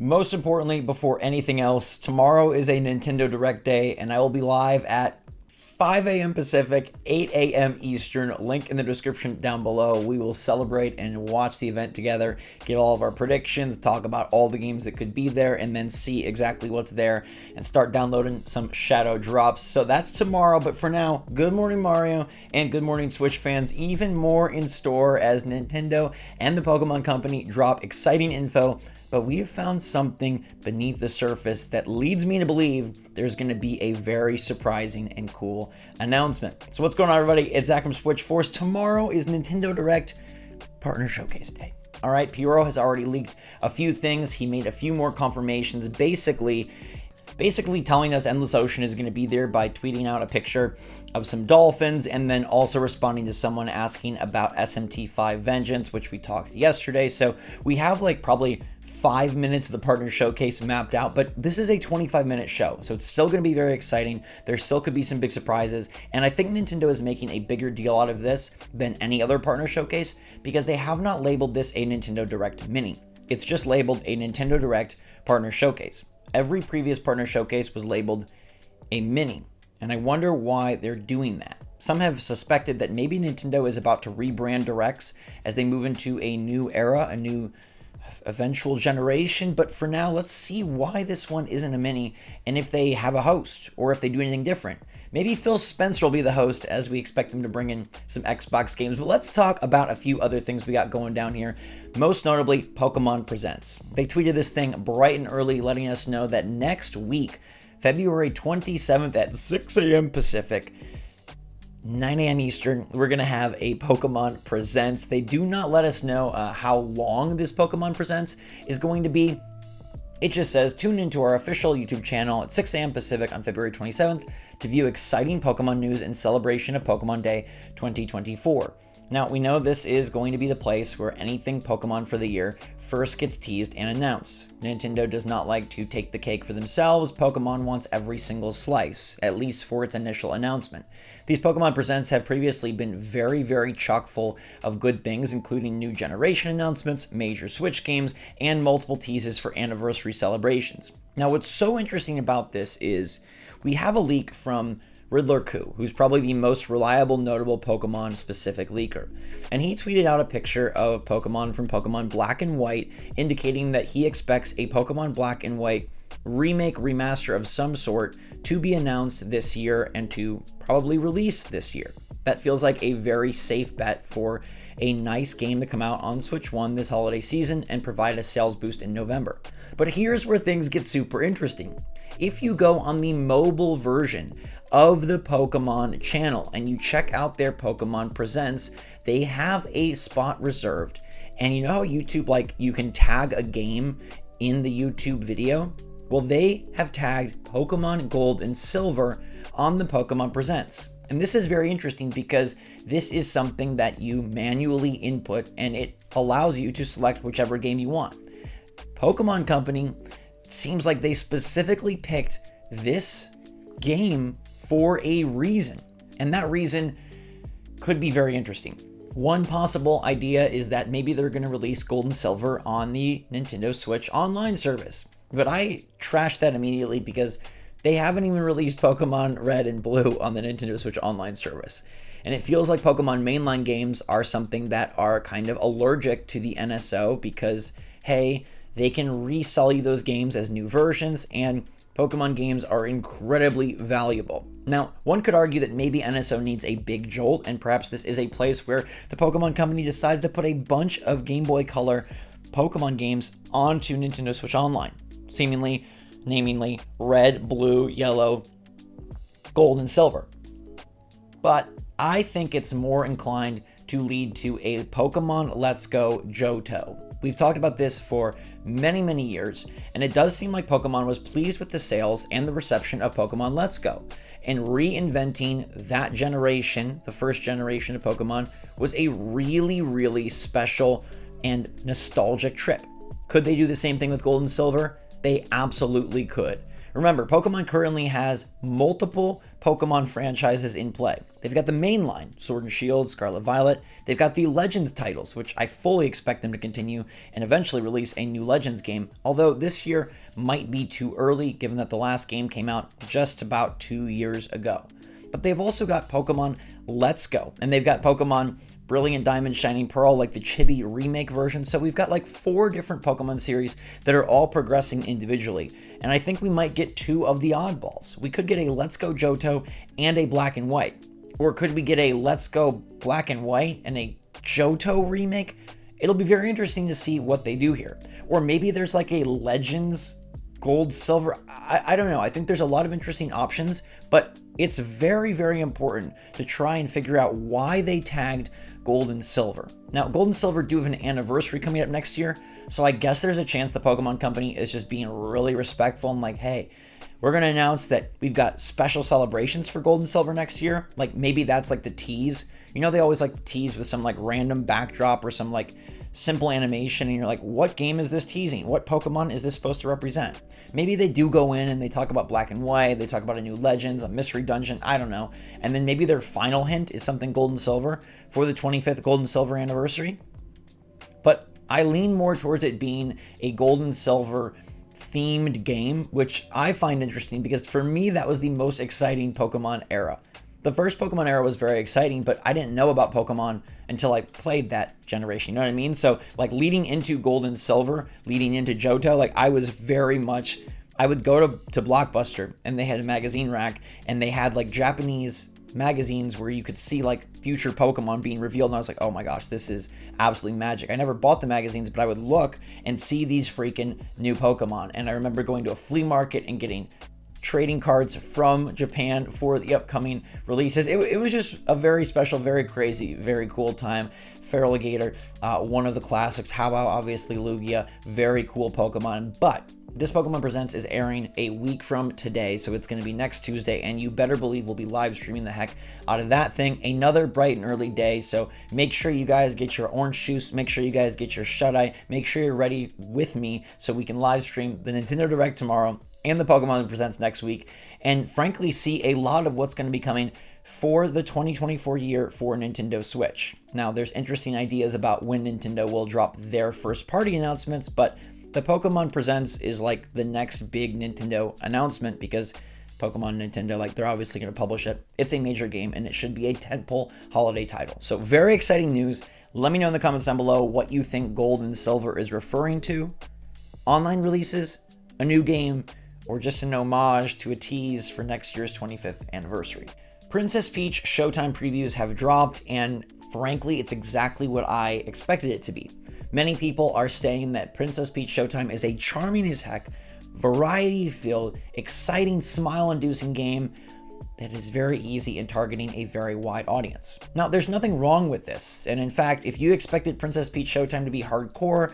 Most importantly, before anything else, tomorrow is a Nintendo Direct day, and I will be live at 5 a.m. Pacific, 8 a.m. Eastern. Link in the description down below. We will celebrate and watch the event together, get all of our predictions, talk about all the games that could be there, and then see exactly what's there and start downloading some shadow drops. So that's tomorrow, but for now, good morning Mario and good morning Switch fans. Even more in store as Nintendo and the Pokemon Company drop exciting info, but we have found something beneath the surface that leads me to believe there's going to be a very surprising and cool announcement. So what's going on, everybody? It's Zach from SwitchForce. Tomorrow is Nintendo Direct Partner Showcase Day. All right, Piero has already leaked a few things. He made a few more confirmations, basically telling us Endless Ocean is going to be there by tweeting out a picture of some dolphins and then also responding to someone asking about SMT5 Vengeance, which we talked yesterday. So we have probably 5 minutes of the partner showcase mapped out, but this is a 25-minute show, so it's still going to be very exciting. There still could be some big surprises, and I think Nintendo is making a bigger deal out of this than any other partner showcase because they have not labeled this a Nintendo Direct Mini. It's just labeled a Nintendo Direct Partner Showcase. Every previous partner showcase was labeled a mini, and I wonder why they're doing that. Some have suspected that maybe Nintendo is about to rebrand Directs as they move into a new era, a new eventual generation, but for now, let's see why this one isn't a mini and if they have a host or if they do anything different. Maybe Phil Spencer will be the host as we expect them to bring in some Xbox games, but let's talk about a few other things we got going down here. Most notably, Pokemon Presents. They tweeted this thing bright and early, letting us know that next week, February 27th at 6 a.m. Pacific, 9 a.m. Eastern, we're going to have a Pokemon Presents. They do not let us know how long this Pokemon Presents is going to be. It just says, tune into our official YouTube channel at 6 a.m. Pacific on February 27th to view exciting Pokemon news in celebration of Pokemon Day 2024. Now, we know this is going to be the place where anything Pokemon for the year first gets teased and announced. Nintendo does not like to take the cake for themselves. Pokemon wants every single slice, at least for its initial announcement. These Pokemon Presents have previously been very, very chock full of good things, including new generation announcements, major Switch games, and multiple teases for anniversary celebrations. Now, what's so interesting about this is we have a leak from Riddler Coup, who's probably the most reliable, notable Pokemon-specific leaker. And he tweeted out a picture of Pokemon from Pokemon Black and White, indicating that he expects a Pokemon Black and White remake, remaster of some sort to be announced this year and to probably release this year. That feels like a very safe bet for a nice game to come out on Switch 1 this holiday season and provide a sales boost in November. But here's where things get super interesting. If you go on the mobile version of the Pokemon channel and you check out their Pokemon Presents, they have a spot reserved. And you know how YouTube, you can tag a game in the YouTube video? Well, they have tagged Pokemon Gold and Silver on the Pokemon Presents. And this is very interesting because this is something that you manually input and it allows you to select whichever game you want. Pokemon Company seems like they specifically picked this game for a reason, and that reason could be very interesting. One possible idea is that maybe they're going to release Gold and Silver on the Nintendo Switch online service, but I trashed that immediately because they haven't even released Pokemon Red and Blue on the Nintendo Switch online service. And it feels like Pokemon mainline games are something that are kind of allergic to the NSO because, hey, they can resell you those games as new versions, and Pokemon games are incredibly valuable. Now, one could argue that maybe NSO needs a big jolt, and perhaps this is a place where the Pokemon Company decides to put a bunch of Game Boy Color Pokemon games onto Nintendo Switch Online, seemingly, namely, Red, Blue, Yellow, Gold, and Silver. But I think it's more inclined to lead to a Pokemon Let's Go Johto. We've talked about this for many, many years, and it does seem like Pokemon was pleased with the sales and the reception of Pokemon Let's Go. And reinventing that generation, the first generation of Pokemon, was a really, really special and nostalgic trip. Could they do the same thing with Gold and Silver? They absolutely could. Remember, Pokemon currently has multiple Pokemon franchises in play. They've got the main line, Sword and Shield, Scarlet Violet. They've got the Legends titles, which I fully expect them to continue and eventually release a new Legends game, although this year might be too early given that the last game came out just about 2 years ago. But they've also got Pokemon Let's Go, and they've got Pokemon Brilliant Diamond, Shining Pearl, like the Chibi remake version. So we've got like 4 different Pokemon series that are all progressing individually. And I think we might get 2 of the oddballs. We could get a Let's Go Johto and a Black and White. Or could we get a Let's Go Black and White and a Johto remake? It'll be very interesting to see what they do here. Or maybe there's like a Legends Gold, Silver, I don't know. I think there's a lot of interesting options, but it's very, very important to try and figure out why they tagged Gold and Silver. Now, Gold and Silver do have an anniversary coming up next year, so I guess there's a chance the Pokemon Company is just being really respectful and like, hey, we're going to announce that we've got special celebrations for Gold and Silver next year. Like maybe that's like the tease. You know, they always like to tease with some like random backdrop or some like simple animation, and you're like, what game is this teasing? What Pokemon is this supposed to represent? Maybe they do go in and they talk about Black and White, they talk about a new Legends, a mystery dungeon, I don't know. And then maybe their final hint is something Gold and Silver for the 25th Gold and Silver anniversary. But I lean more towards it being a Gold and Silver themed game, which I find interesting because for me, that was the most exciting Pokemon era. The first Pokemon era was very exciting, but I didn't know about Pokemon until I played that generation. You know what I mean? So like leading into Gold and Silver, leading into Johto, like I was very much, I would go to Blockbuster and they had a magazine rack and they had like Japanese magazines where you could see like future Pokemon being revealed. And I was like, oh my gosh, this is absolutely magic. I never bought the magazines, but I would look and see these freaking new Pokemon. And I remember going to a flea market and getting trading cards from Japan for the upcoming releases. It was just a very special, very crazy, very cool time. Feraligatr, one of the classics. How-Wow, obviously Lugia, very cool Pokemon. But this Pokemon Presents is airing a week from today, so it's going to be next Tuesday, and you better believe we'll be live streaming the heck out of that thing. Another bright and early day, so make sure you guys get your orange juice, make sure you guys get your shut-eye, make sure you're ready with me so we can live stream the Nintendo Direct tomorrow and the Pokemon Presents next week, and frankly see a lot of what's going to be coming for the 2024 year for Nintendo Switch. Now, there's interesting ideas about when Nintendo will drop their first-party announcements, but the Pokemon Presents is like the next big Nintendo announcement because Pokemon Nintendo, like they're obviously going to publish it. It's a major game, and it should be a tentpole holiday title. So very exciting news. Let me know in the comments down below what you think Gold and Silver is referring to. Online releases, a new game, or just an homage to a tease for next year's 25th anniversary. Princess Peach Showtime previews have dropped, and frankly, it's exactly what I expected it to be. Many people are saying that Princess Peach Showtime is a charming as heck, variety-filled, exciting, smile-inducing game that is very easy in targeting a very wide audience. Now, there's nothing wrong with this, and in fact, if you expected Princess Peach Showtime to be hardcore,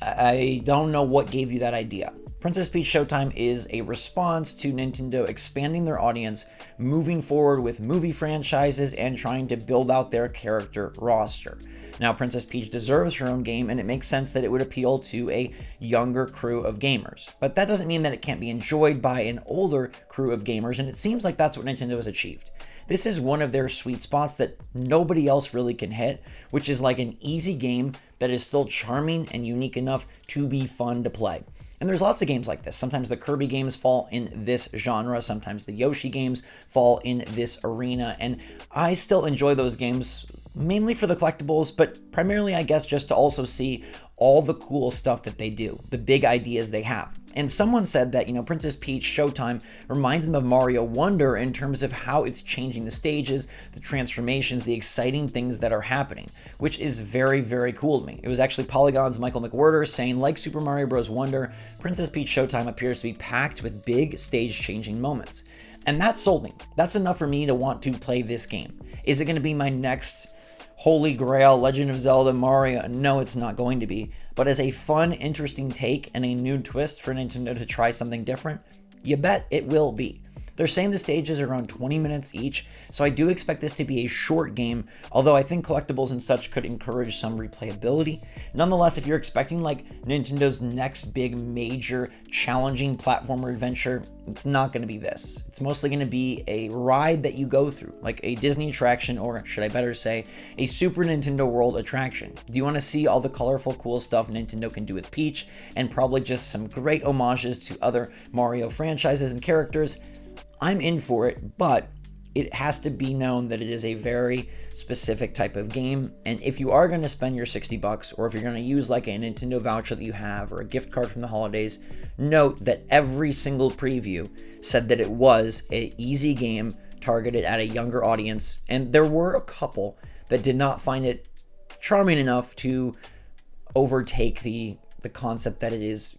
I don't know what gave you that idea. Princess Peach Showtime is a response to Nintendo expanding their audience, moving forward with movie franchises, and trying to build out their character roster. Now, Princess Peach deserves her own game, and it makes sense that it would appeal to a younger crew of gamers. But that doesn't mean that it can't be enjoyed by an older crew of gamers, and it seems like that's what Nintendo has achieved. This is one of their sweet spots that nobody else really can hit, which is like an easy game that is still charming and unique enough to be fun to play. And there's lots of games like this. Sometimes the Kirby games fall in this genre, sometimes the Yoshi games fall in this arena, and I still enjoy those games mainly for the collectibles, but primarily, I guess, just to also see all the cool stuff that they do, the big ideas they have. And someone said that, Princess Peach Showtime reminds them of Mario Wonder in terms of how it's changing the stages, the transformations, the exciting things that are happening, which is very, very cool to me. It was actually Polygon's Michael McWhorter saying, like Super Mario Bros. Wonder, Princess Peach Showtime appears to be packed with big stage-changing moments. And that sold me. That's enough for me to want to play this game. Is it going to be my next Holy Grail, Legend of Zelda, Mario? No, it's not going to be. But as a fun, interesting take and a new twist for Nintendo to try something different, you bet it will be. They're saying the stages are around 20 minutes each, so I do expect this to be a short game, although I think collectibles and such could encourage some replayability. Nonetheless, if you're expecting like Nintendo's next big major challenging platformer adventure, it's not going to be this. It's mostly going to be a ride that you go through, like a Disney attraction, or should I better say, a Super Nintendo World attraction. Do you want to see all the colorful, cool stuff Nintendo can do with Peach, and probably just some great homages to other Mario franchises and characters? I'm in for it, but it has to be known that it is a very specific type of game, and if you are going to spend your $60, or if you're going to use like a Nintendo voucher that you have, or a gift card from the holidays, note that every single preview said that it was an easy game targeted at a younger audience, and there were a couple that did not find it charming enough to overtake the concept that it is,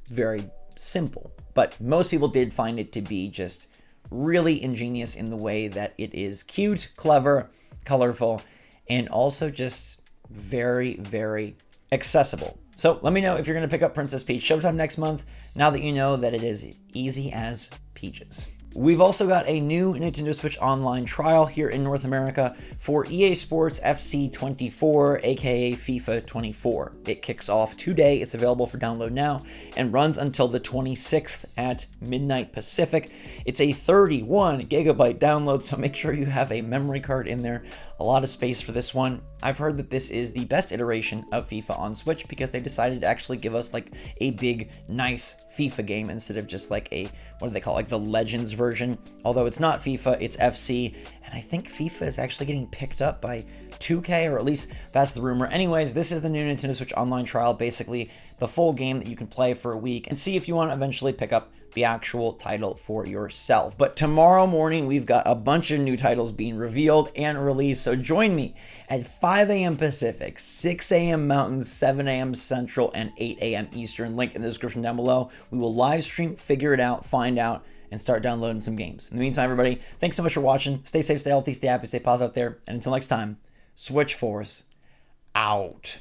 very simple. But most people did find it to be just really ingenious in the way that it is cute, clever, colorful, and also just very, very accessible. So let me know if you're going to pick up Princess Peach Showtime next month, now that you know that it is easy as peaches. We've also got a new Nintendo Switch Online trial here in North America for EA Sports FC 24, aka FIFA 24. It kicks off today, it's available for download now, and runs until the 26th at midnight Pacific. It's a 31 gigabyte download, so make sure you have a memory card in there. A lot of space for this one. I've heard that this is the best iteration of FIFA on Switch because they decided to actually give us like a big, nice FIFA game instead of just like a, what do they call it, like the Legends version. Although it's not FIFA, it's FC, and I think FIFA is actually getting picked up by 2K, or at least that's the rumor. Anyways, this is the new Nintendo Switch Online trial, basically the full game that you can play for a week and see if you want to eventually pick up the actual title for yourself. But tomorrow morning, we've got a bunch of new titles being revealed and released, so join me at 5 a.m. Pacific, 6 a.m. Mountain, 7 a.m. Central, and 8 a.m. Eastern. Link in the description down below. We will live stream, figure it out, find out, and start downloading some games. In the meantime, everybody, thanks so much for watching. Stay safe, stay healthy, stay happy, stay positive out there, and until next time, SwitchForce out.